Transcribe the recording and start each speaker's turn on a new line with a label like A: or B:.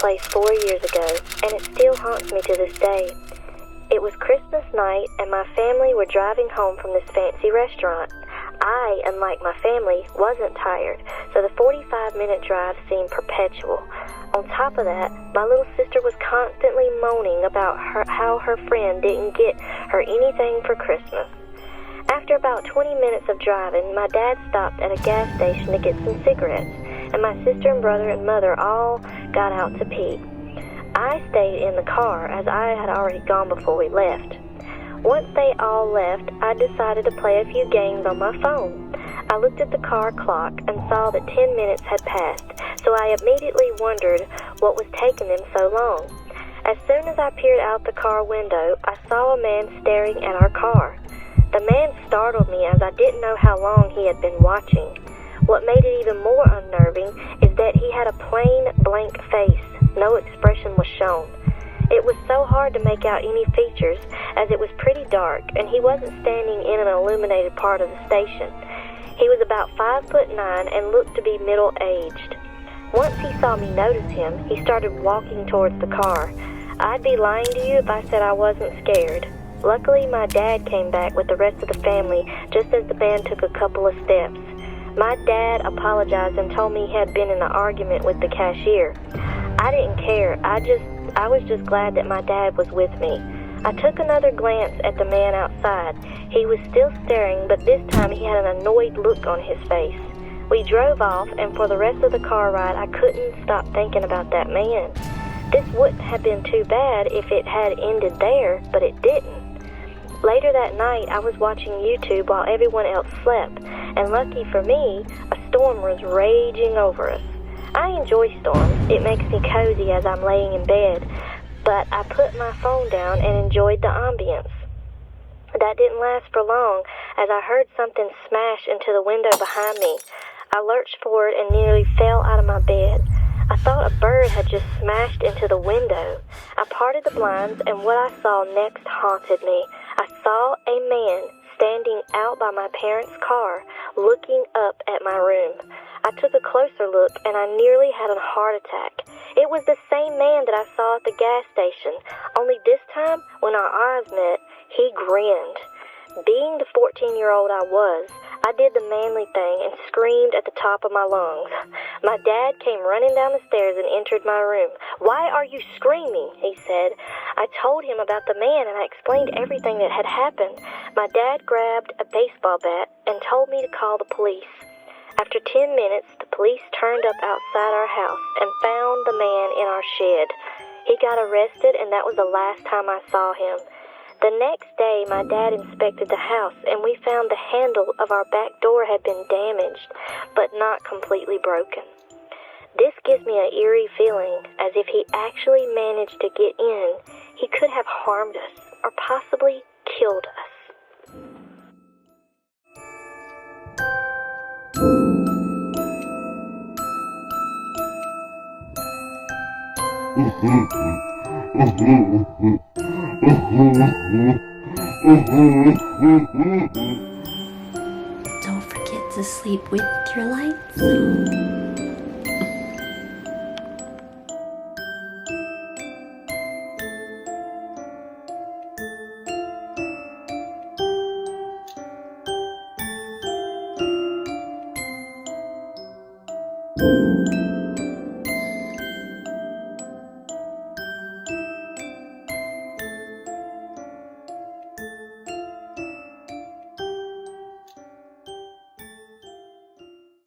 A: place 4 years ago, and it still haunts me to this day. It was Christmas night, and my family were driving home from this fancy restaurant. I, unlike my family, wasn't tired, so the 45-minute drive seemed perpetual. On top of that, my little sister was constantly moaning about how her friend didn't get her anything for Christmas. After about 20 minutes of driving, my dad stopped at a gas station to get some cigarettes, and my sister and brother and mother all got out to pee. I stayed in the car as I had already gone before we left. Once they all left, I decided to play a few games on my phone. I looked at the car clock and saw that 10 minutes had passed, so I immediately wondered what was taking them so long. As soon as I peered out the car window, I saw a man staring at our car. The man startled me as I didn't know how long he had been watching. What made it even more unnerving is that he had a plain, blank face. No expression was shown. It was so hard to make out any features as it was pretty dark and he wasn't standing in an illuminated part of the station. He was about 5'9" and looked to be middle-aged. Once he saw me notice him, he started walking towards the car. I'd be lying to you if I said I wasn't scared. Luckily, my dad came back with the rest of the family just as the man took a couple of steps. My dad apologized and told me he had been in an argument with the cashier. I didn't care. I was just glad that my dad was with me. I took another glance at the man outside. He was still staring, but this time he had an annoyed look on his face. We drove off, and for the rest of the car ride, I couldn't stop thinking about that man. This wouldn't have been too bad if it had ended there, but it didn't. Later that night, I was watching YouTube while everyone else slept, and lucky for me, a storm was raging over us. I enjoy storms. It makes me cozy as I'm laying in bed, but I put my phone down and enjoyed the ambience. That didn't last for long, as I heard something smash into the window behind me. I lurched forward and nearly fell out of my bed. I thought a bird had just smashed into the window. I parted the blinds, and what I saw next haunted me. I saw a man standing out by my parents' car, looking up at my room. I took a closer look, and I nearly had a heart attack. It was the same man that I saw at the gas station, only this time, when our eyes met, he grinned. Being the 14-year-old I was, I did the manly thing and screamed at the top of my lungs. My dad came running down the stairs and entered my room. "Why are you screaming?" he said. I told him about the man and I explained everything that had happened. My dad grabbed a baseball bat and told me to call the police. After 10 minutes, the police turned up outside our house and found the man in our shed. He got arrested, and that was the last time I saw him. The next day, my dad inspected the house, and we found the handle of our back door had been damaged, but not completely broken. This gives me an eerie feeling, as if he actually managed to get in, he could have harmed us, or possibly killed us.
B: Don't forget to sleep with your lights.